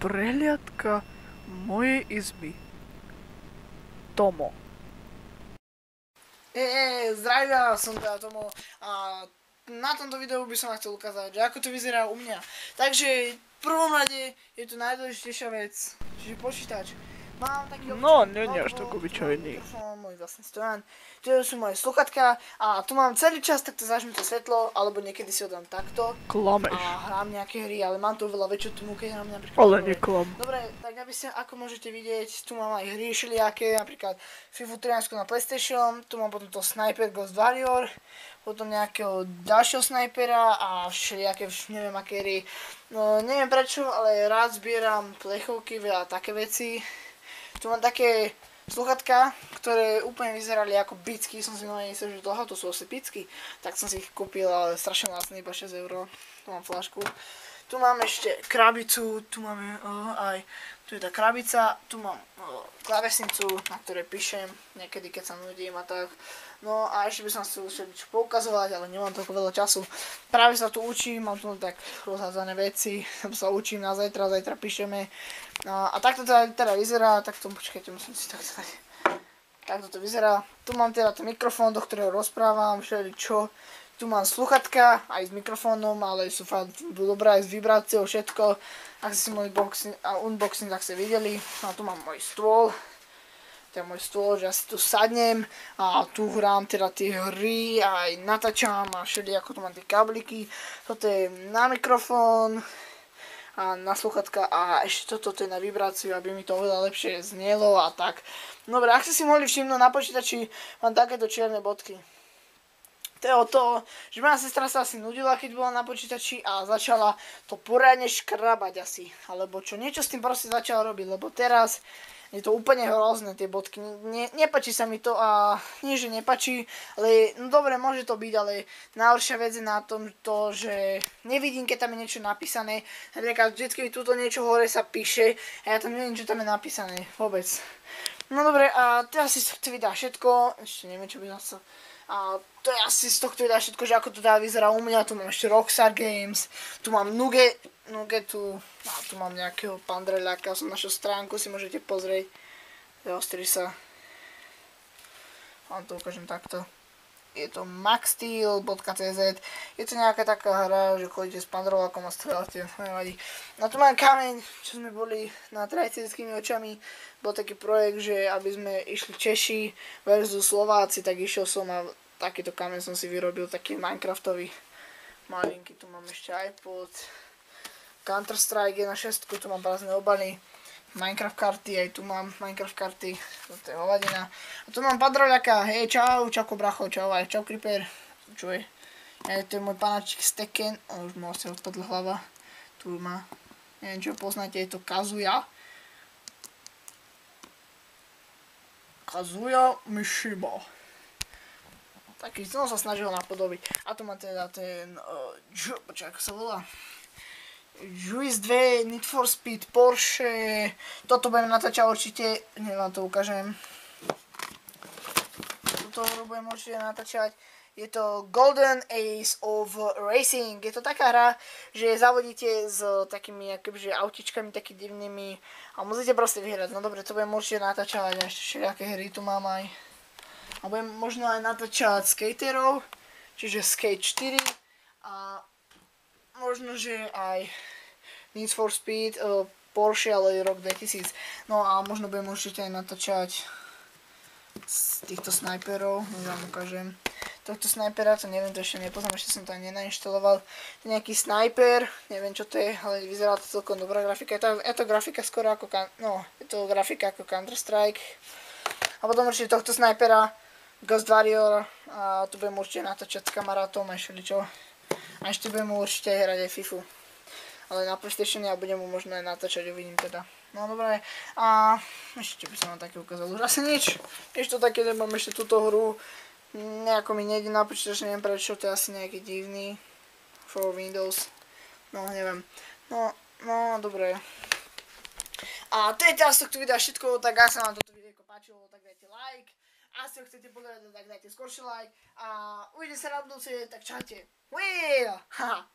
Prehliadka mojej izby. Tomo. Zdravia, som teda Tomo a na tomto videu by som vám chcel ukázať, že ako to vyzerá u mňa. Takže v prvom rade je tu najdôležitejšia vec, čiže počítač. Mám taký No, nie až tak obyčajný. mikrofón, môj vlastný stojan, tu sú moje sluchatka a tu mám celý čas takto zažnuté svetlo, alebo niekedy si ho dám takto. Klameš. A hrám nejaké hry, ale mám tu veľa väčšiu tmu, keď hrám napríklad. Ale neklam. Dobre, tak aby ste, ako môžete vidieť, tu mám aj hry všelijaké, napríklad FIFA 13 na PlayStation, tu mám potom to Sniper Ghost Warrior, potom nejakého ďalšieho snajpera a všelijaké, neviem aké hry. No, neviem prečo, ale rád zbieram plechovky, veľa také veci. Tu mám také sluchatka, ktoré úplne vyzerali ako bicky, som si normálne myslel, že to sú asi bicky, tak som si ich kúpil, ale strašne lacné, iba 6 €. Tu mám fľašku. Tu mám ešte krabicu, tu máme tu je tá krabica, tu mám klávesnicu, na ktorej píšem, niekedy keď sa nudím a tak. No a ešte by som chcel niečo poukazovať, ale nemám toľko veľa času. Práve sa tu učím, mám tu tak rozhádzané veci, sa učím na zajtra píšeme. A takto to teda vyzerá, takto, počkajte, musím si takto dať. Takto to vyzerá. Tu mám teda ten mikrofón, do ktorého rozprávam, všeličo. Tu mám sluchatka, aj s mikrofónom, ale sú fakt dobré aj s vibráciou, všetko. Ak ste si môj unboxing, tak ste videli. A tu mám môj stôl. To je môj stôl, že ja si tu sadnem a tu hrám teda tie hry, aj natáčam a všelijako tu mám tie kabliky. Toto je na mikrofón a na sluchatka a ešte toto je na vibráciu, aby mi to oveľa lepšie znelo a tak. Dobre, ak ste si mohli všimnúť, na počítači mám takéto čierne bodky. To je o to, že moja sestra sa asi nudila, keď bola na počítači a začala to poriadne škrabať asi. Alebo čo, niečo s tým proste začala robiť, lebo teraz je to úplne hrozné, tie bodky. Nepáči sa mi to a nie, že nepáči, ale no dobre, môže to byť, ale najhoršia vec je na tom to, že nevidím, keď tam je niečo napísané. Napríklad vždycky tuto niečo hore sa píše a ja tam neviem, čo tam je napísané, vôbec. No dobre, a teraz si z tohto videa všetko, ešte neviem, čo by som chcel. A to je asi z tohto videa všetko, že ako to teda vyzerá u mňa. Tu mám ešte Rockstar Games, tu mám Nugetu, a tu mám nejakého Pandreľaka, som našu stránku, si môžete pozrieť. Zaostri sa. Vám to ukážem takto. Je to maxsteel.cz. Je to nejaká taká hra, že chodíte s Pandreľakom a strieľate, nevadí. No tu mám kameň, čo sme boli na trajcickými očami. Bol taký projekt, že aby sme išli Češi versus Slováci, tak išiel som a takýto kameň som si vyrobil, taký Minecraftový. Malinký, tu mám ešte iPod. Counter-Strike 1.6, tu mám prázdne obaly. Minecraft karty, aj tu mám Minecraft karty, toto je hovadina. A tu mám Pandreľaka, hej, čau, čauko bracho, čau, aj čau Creeper, čo je? To je môj panáčik Stekken, už mu asi odpadla hlava, tu má, neviem čo poznáte, je to Kazuya. Kazuya Mishima. Taký, som sa snažil napodobiť. A tu mám teda ten, počkaj, ako sa volá? Juice 2, Need for Speed, Porsche, toto budem natáčať určite, hneď vám to ukážem. Toto budem určite natáčať. Je to Golden Ace of Racing, je to taká hra, že závodíte s takými akože autičkami takými divnými a musíte proste vyhrať. No dobre, to budem určite natáčať, a ešte všelijaké hry tu mám aj. A budem možno aj natáčať skaterov, čiže Skate 4 a možno, že aj Need for Speed, Porsche, ale rok 2000. No a možno budem určite aj natáčať z týchto snajperov, vám ukážem. Tohto snajpera, to neviem, to ešte nepoznám, ešte som to ani nenainštaloval. To je nejaký snajper, neviem čo to je, ale vyzerá to celkom dobrá grafika. Je to grafika skoro ako, je to grafika ako Counter-Strike. A potom určite tohto snajpera, Ghost Warrior, a tu budem určite natáčať s kamarátom a všeličo. A ešte budem mu určite hrať aj FIFU. Ale na PlayStation ja budem mu možno aj natáčať, uvidím teda. No dobré, a ešte by som vám také ukázal. Už asi nič. Ešte také nemám ešte túto hru. Nejako mi nejde na počítač, neviem prečo, to je asi nejaký divný. For Windows. No neviem. No dobré. A to je teraz tohto videa všetko, tak ak sa vám toto videjko páčilo, tak dajte like. A ak si ho chcete pozrieť, tak dajte skoršie like. A uvidíme sa na budúce, tak čaute. Haha.